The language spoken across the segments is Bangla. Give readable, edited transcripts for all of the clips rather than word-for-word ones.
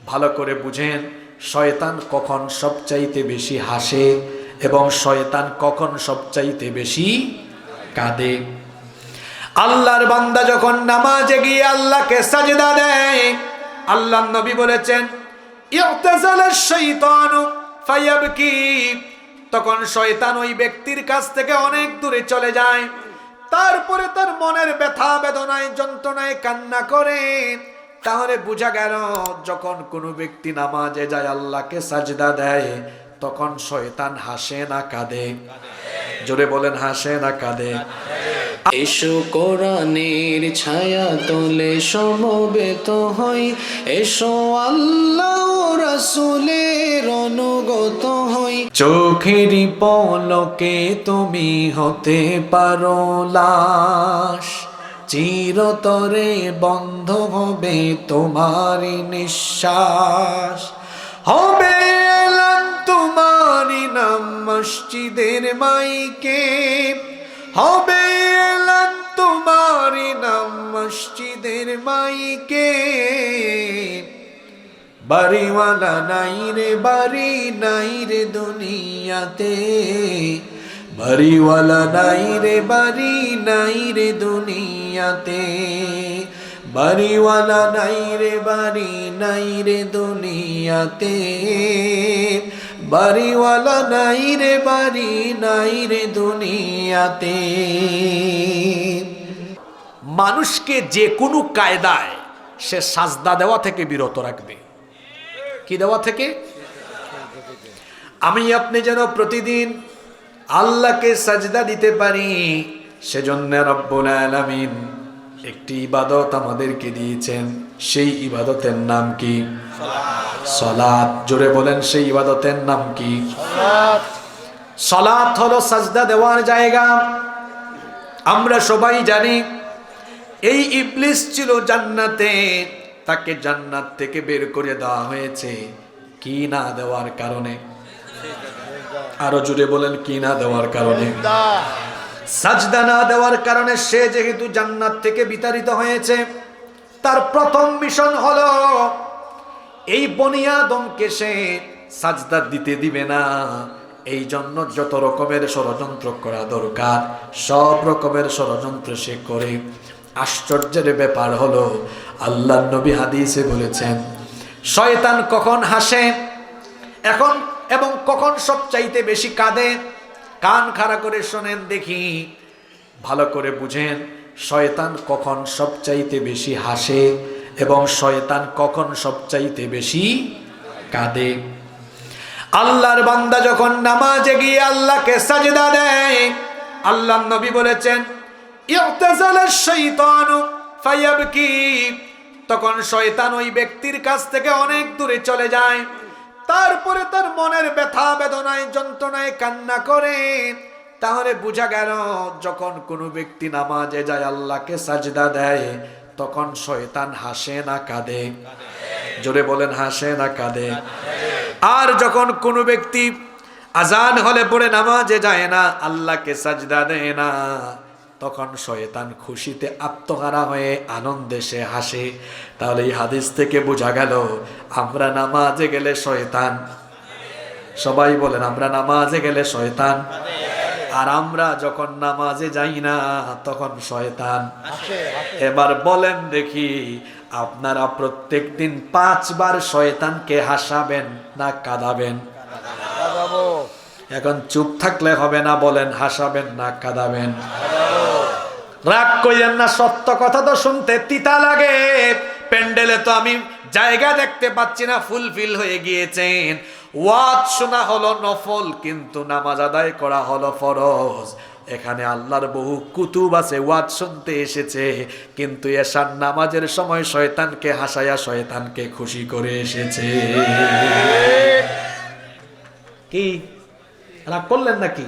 ভালো করে বুঝেন, শয়তান কখন সবচাইতে বেশি হাসে এবং শয়তান কখন সবচাইতে বেশি কাঁদে। আল্লাহর বান্দা যখন নামাজে গিয়ে আল্লাহকে সাজদা দেয়, আল্লাহর নবী বলেছেন ইয়তাজালাশ শাইতানু ফায়াবকি, তখন শয়তান ওই ব্যক্তির কাছ থেকে অনেক দূরে চলে যায়, তারপরে তার মনের ব্যথা বেদনায় যন্ত্রণায় কান্না করে। তাহলে বোঝা গেল যখন কোনো ব্যক্তি নামাজে যায় আল্লাহকে সাজদা দেয় তখন শয়তান হাসে না কাঁদে? জোরে বলেন, হাসে না কাঁদে? এসো কোরআনের ছায়া তোলে সমবেত হই, এসো আল্লাহ রাসূলের অনুগত হই। চোখেরই পলকে তুমি হতে পারো লাশ, চিরতরে বন্ধ হবে তোমারই নিঃশ্বাস, হবে এলান তোমারই নাম মসজিদের মাইকে, হবে এলান তোমারই নাম মসজিদের মাইকে। বাড়িওয়ালা নাই রে বাড়ি নাই রে দুনিয়াতে, বাড়িওয়ালা নাই রে বাড়ি নাই রে দুনিয়াতে, বাড়িওয়ালা নাই রে বাড়ি নাই রে দুনিয়াতে, বাড়িওয়ালা নাই রে বাড়ি নাই রে দুনিয়াতে। মানুষকে যে কোনো কায়দায় সে সাজদা দেওয়া থেকে বিরত রাখবে। কি দেওয়া থেকে? আমি আপনি যেন প্রতিদিন আল্লাহকে সাজদা দিতে পারি, সেজন্য রব্বুল আলামিন একটি ইবাদত আমাদেরকে দিয়েছেন। সেই ইবাদতের নাম কি? সালাত। জোরে বলেন, সেই ইবাদতের নাম কি? সালাত। সালাত হলো সাজদা দেওয়ার জায়গা। আমরা সবাই জানি এই ইবলিস ছিল জান্নাতে, তাকে জান্নাত থেকে বের করে দেওয়া হয়েছে কি না দেওয়ার কারণে? আরো জোরে বলেন, কি না দেওয়ার কারণে? সাজদা না দেওয়ার কারণে সে যেহেতু জান্নাত থেকে বিতাড়িত হয়েছে, তার প্রথম মিশন হলো এই বনি আদমকে সে সাজদা দিতে দিবে না। এই জন্য যত রকমের ষড়যন্ত্র করা দরকার সব রকমের ষড়যন্ত্র সে করে। আশ্চর্যের ব্যাপার হলো আল্লাহর নবী হাদিসে বলেছেন শয়তান কখন হাসে এখন এবং কখন সবচাইতে বেশি কাঁদে। কান খাড়া করে শোনেন দেখি, ভালো করে বুঝেন, শয়তান কখন সবচাইতে বেশি হাসে এবং শয়তান কখন সবচাইতে বেশি কাঁদে। আল্লাহর বান্দা যখন নামাজে গিয়ে আল্লাহকে সাজদা দেয়, আল্লাহর নবী বলেছেন ইয়তাজালাশ শাইতানু ফায়াবকি, তখন শয়তান ওই ব্যক্তির কাছ থেকে অনেক দূরে চলে যায়, তারপরে তার মনের ব্যথা বেদনায় যন্ত্রণায় কান্না করে। তাহলে বোঝা গেল যখন কোনো ব্যক্তি নামাজে যায় আল্লাহকে সাজদা দেয় তখন শয়তান হাসে না কাঁদে? জোরে বলেন, হাসে না কাঁদে? আর যখন কোনো ব্যক্তি আজান হলে পড়ে নামাজে যায় না, আল্লাহকে সাজদা দেয় না, তখন শয়তান খুশিতে আত্মহারা হয়ে আনন্দে সে হাসে। তাহলে এই হাদিস থেকে বোঝা গেল আমরা নামাজে গেলে শয়তান, সবাই বলেন আমরা নামাজে গেলে শয়তান, আর আমরা যখন নামাজে যাই না তখন শয়তান। এবার বলেন দেখি, আপনারা প্রত্যেক দিন 5 বার শয়তানকে হাসাবেন না কাঁদাবেন? এখন চুপ থাকলে হবে না, বলেন হাসাবেন না কাঁদাবেন? রাগ কইলেন না, সত্য কথা তো শুনতে তিতা লাগে। প্যান্ডেলে তো আমি জায়গা দেখতে পাচ্ছি না, ফুলফিল হয়ে গিয়েছেন। ওয়াজ শোনা হলো নফল, কিন্তু নামাজ আদায় করা হলো ফরজ। এখানে আল্লাহর বহু কুতুব আছে, ওয়াজ শুনতে এসেছে, কিন্তু এশার নামাজের সময় শয়তানকে হাসায়া শয়তানকে খুশি করে এসেছে। কি রাগ করলেন নাকি?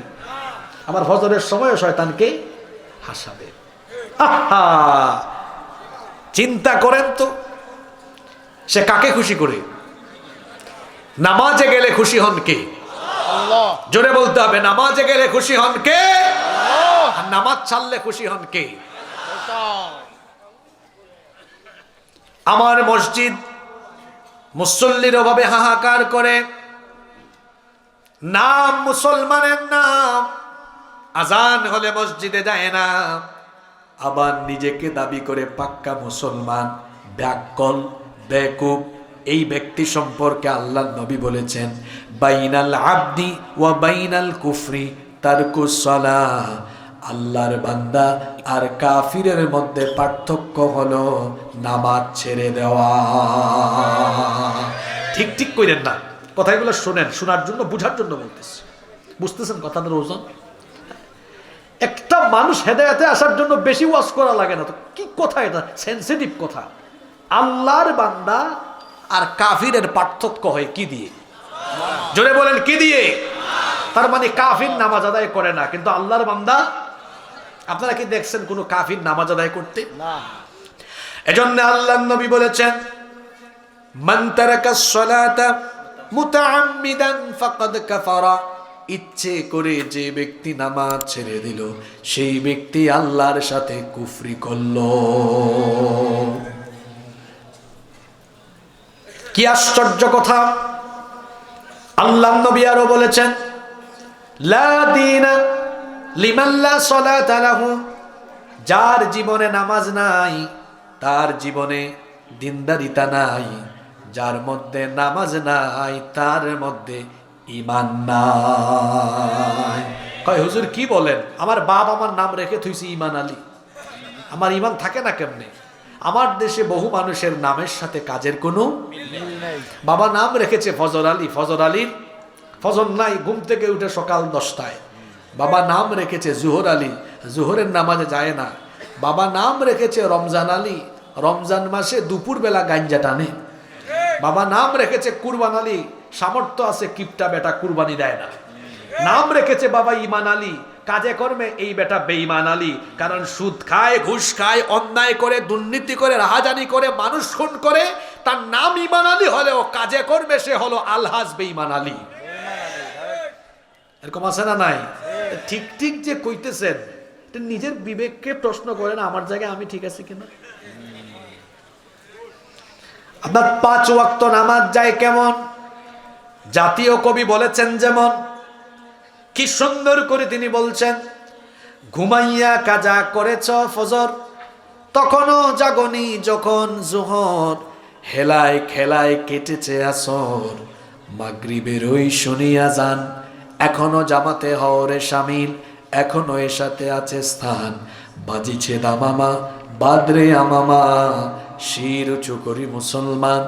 আমার ফজরের সময় শয়তানকে হাসাবে। আহা, চিন্তা করেন তো, সে কাকে খুশি করে? নামাজে গেলে খুশি হন কে? আল্লাহ। জোরে বলতে হবে, নামাজে গেলে খুশি হন কে? আল্লাহ। আর নামাজ ছাড়লে খুশি হন কে? আমার মসজিদ মুসল্লির অভাবে হাহাকার করে, নাম মুসলমানের নাম, আজান হলে মসজিদে যায় না, আবার নিজেকে দাবি করে পাক্কা মুসলমান। ব্যাককল, বেকুব, এই ব্যক্তি সম্পর্কে আল্লাহ নবী বলেছেন, বাইনাল আবদি ওয়া বাইনাল কুফরি তারকুস সালাহ। আল্লাহর বান্দা আর কাফিরের মধ্যে পার্থক্য হলো নামাজ ছেড়ে দেওয়া। ঠিক ঠিক কইরেন না, কথাগুলো শোনেন, শোনার জন্য, বুঝার জন্য বলতেছি। বুঝতেছেন কথাটার ওজন? একটা মানুষ হেদায়েতে আসার জন্য বেশি ওয়াজ করা লাগে না তো। কি কথা এটা, সেনসিটিভ কথা। আল্লাহর বান্দা আর কাফিরের পার্থক্য হয় কি দিয়ে? জোরে বলেন, কি দিয়ে? তার মানে কাফির নামাজ আদায় করে না, কিন্তু আল্লাহর বান্দা। আপনারা কি দেখছেন কোন কাফির নামাজ আদায় করতে? না। এজন্য আল্লাহর নবী বলেছেন, মান তারাকাস সালাতা মুতাআম্মিদান ফাকাদ কাফারা। ইচ্ছে করে যে ব্যক্তি নামাজ ছেড়ে দিল, সেই ব্যক্তি আল্লাহর সাথে কুফরি করলো। কি আশ্চর্য কথা! আল্লাহর নবী আরো বলেছেন, লা দীনা লিমান লা সালাতা লাহু। যার জীবনে নামাজ নাই, তার জীবনে দিনদারিতা নাই। যার মধ্যে নামাজ নাই, তার মধ্যে ঈমান নাই। কয় হুজুর কি বলেন? আমার বাপ আমার নাম রেখে থুইছি ঈমান আলী, আমার ঈমান থাকে না কেমনে? আমার দেশে বহু মানুষের নামের সাথে কাজের কোনো মিল নাই। বাবা নাম রেখেছে ফজর আলী, ফজর আলীর ফজর নাই, ঘুম থেকে উঠে সকাল 10টায়। বাবা নাম রেখেছে জুহর আলী, জুহরের নামাজে যায় না। বাবা নাম রেখেছে রমজান আলী, রমজান মাসে দুপুর বেলা গাঞ্জা টানে। বাবা নাম রেখেছে কুরবান আলী, সামর্থ্য আছে কিপটা বেটা কুরবানি দেয় না। নাম রেখেছে বাবা ঈমান আলী, কাজে কর্মে এই বেটা বেঈমান আলী। কারণ সুদ খায়, ঘুষ খায়, অন্যায় করে, দুর্নীতি করে, রাহাজানি করে, মানুষ খুন করে। তার নাম ঈমান আলী হলেও কাজে কর্মে সে হলো আলহাজ বেঈমান আলী। এরকম আছে না নাই? ঠিক ঠিক যে কইতেছেন, নিজের বিবেককে প্রশ্ন করেন, আমার জায়গায় আমি ঠিক আছি কিনা? আপনার 5 ওয়াক্ত নামাজ যায় কেমন? জাতীয় কবি বলেছেন যেমন, কি সুন্দর করে তিনি বলছেন, ঘুমাইয়া কাজা করেছ ফজর, তখনও জাগনি যখন জোহর, হেলায় খেলায় কেটেছে আসর, মাগরিবের ওই শুনিয়া যান, এখনো জামাতে হওরে শামিল, এখনো এর সাথে আছে স্থান, বাজিছে দামামা বাদরে আমামা, শির উঁচু করি মুসলমান,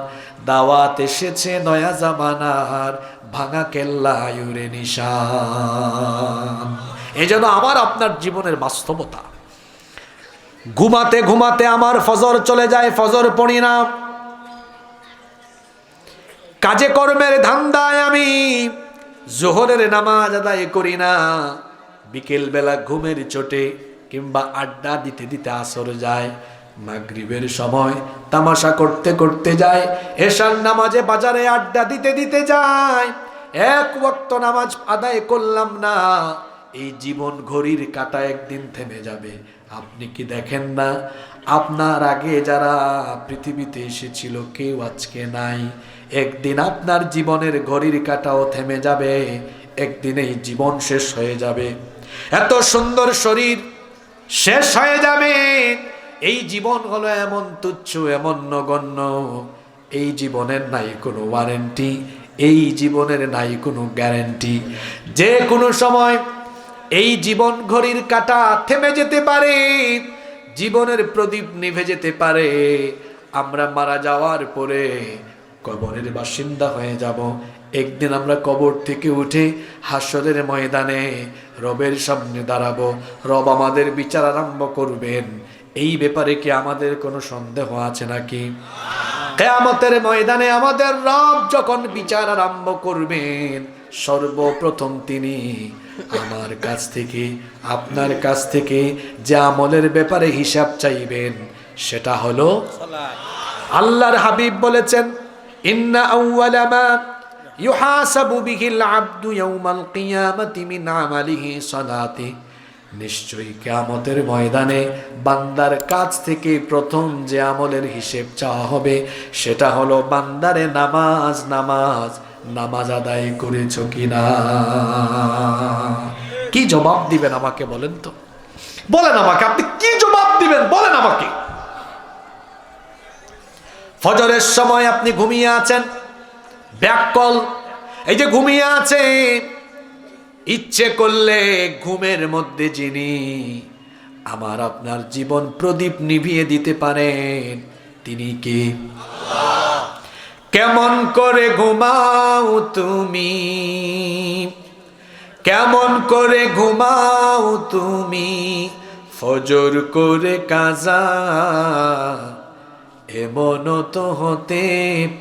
দাওয়াত এসেছে নয়া জামানার, ভাঙা কেল্লা ইউরে নিশান। এই জন্য আমার আপনার জীবনের বাস্তবতা। ঘুমাতে ঘুমাতে আমার ফজর চলে যায়, ফজর পড়ি না। কাজে কর্মের ধান্দায় আমি জোহরের নামাজ আদায় করি না। বিকেল বেলা ঘুমের চোটে কিংবা আড্ডা দিতে দিতে আসর যায়, মাগরিবের সময় তামাশা করতে করতে যায়, এশার নামাজে বাজারে আড্ডা দিতে দিতে যায়, এক ওয়াক্ত নামাজ আদায় করলাম না। এই জীবন ঘড়ির কাঁটা একদিন থেমে যাবে। আপনি কি দেখেন না, আপনার আগে যারা পৃথিবীতে এসেছিল কেউ আজকে নাই। একদিন আপনার জীবনের ঘড়ির কাঁটাও থেমে যাবে, একদিন এই জীবন শেষ হয়ে যাবে। এত সুন্দর শরীর শেষ হয়ে যাবে। এই জীবন হলো এমন তুচ্ছ, এমন নগণ্য। এই জীবনের নাই কোনো ওয়ারেন্টি, এই জীবনের নাই কোনো গ্যারান্টি। যে কোনো সময় এই জীবন ঘড়ির কাঁটা থেমে যেতে পারে, জীবনের প্রদীপ নিভে যেতে পারে। আমরা মারা যাওয়ার পরে কবরের বাসিন্দা হয়ে যাব। একদিন আমরা কবর থেকে উঠে হাসরের ময়দানে রবের সামনে দাঁড়াবো, রব আমাদের বিচার আরম্ভ করবেন। এই ব্যাপারে কি আমাদের কোনো সন্দেহ আছে নাকি? কিয়ামতের ময়দানে আমাদের রব যখন বিচার আরম্ভ করবেন, সর্বপ্রথম তিনি আমার কাছ থেকে, আপনার কাছ থেকে যে আমলের ব্যাপারে হিসাব চাইবেন, সেটা হলো সালাত। আল্লাহর হাবিব বলেছেন, ইন্না আউওয়ালা মা ইউহাসাবু বিহিল আবদু ইয়াউমাল কিয়ামাতি মিন আমালিহি সালাতি। নিশ্চয়ই কিয়ামতের ময়দানে বান্দার কাছ থেকে প্রথম যে আমলের হিসেব চাওয়া হবে সেটা হলো বান্দারে নামাজ নামাজ নামাজ আদায় করেছো কিনা। কি জবাব দিবেন আমাকে বলেন তো, বলেন আমাকে, আপনি কি জবাব দিবেন বলেন আমাকে। ফজরের সময় আপনি ঘুমিয়ে আছেন, ব্যাককল, এই যে ঘুমিয়ে আছে, ইচ্ছে করলে ঘুমের মধ্যে যিনি আমার আপনার জীবন প্রদীপ নিভিয়ে দিতে পারেন তিনি কে? কেমন করে ঘুমাও তুমি, কেমন করে ঘুমাও তুমি, ফজর করে কাজা, এমন তো হতে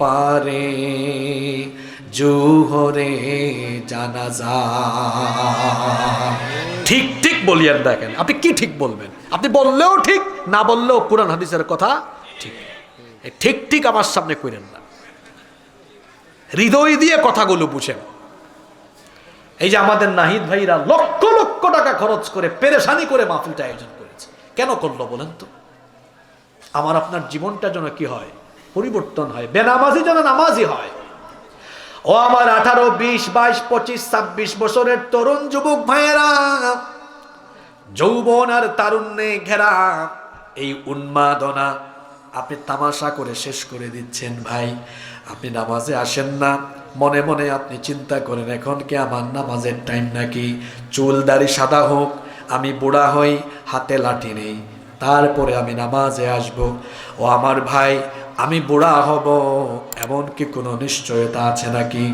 পারে জোহরে জানাজা। ঠিক ঠিক বলিয়েন, দেখেন আপনি কি ঠিক বলবেন, আপনি বললেও ঠিক, না বললেও কোরআন হাদিসের কথা ঠিক। ঠিক ঠিক আমার সামনে কইরেন না, হৃদয় দিয়ে কথাগুলো বুঝেন। এই যে আমাদের নাহিদ ভাইরা লক্ষ লক্ষ টাকা খরচ করে পেরেশানি করে মাহফিলটা আয়োজন করেছে, কেন করলো বলেন তো? আমার আপনার জীবনটা যেন কি হয়, পরিবর্তন হয়, বেনামাজি যেন নামাজি হয়। ও আমার 18, 20, 22, 25, 26 বছরের তরুণ যুবক ভাইয়েরা, যৌবন আর তারুণ্যে ঘেরা এই উন্মাদনা আপনি তামাশা করে শেষ করে দিচ্ছেন। ভাই আপনি নামাজে আসেন না, মনে মনে আপনি চিন্তা করেন এখন কি আমার নামাজের টাইম নাকি? চুল দাড়ি সাদা হোক, আমি বুড়া হই, হাতে লাঠি নেই, তারপরে আমি নামাজে আসব। ও আমার ভাই, আমি বুড়া হব এমন কি কোনো নিশ্চয়তা আছে নাকি?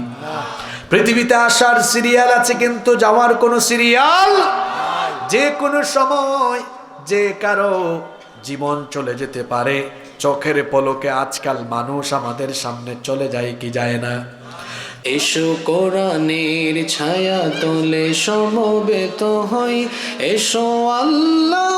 পৃথিবীতে আসার সিরিয়াল আছে কিন্তু যাওয়ার কোনো সিরিয়াল। যে কোনো সময় যে কারো জীবন চলে যেতে পারে, চোখের পলকে আজকাল মানুষ আমাদের সামনে চলে যায় কি যায় না? এসো কোরআনের ছায়া তলে সমবেত হই, এসো আল্লাহ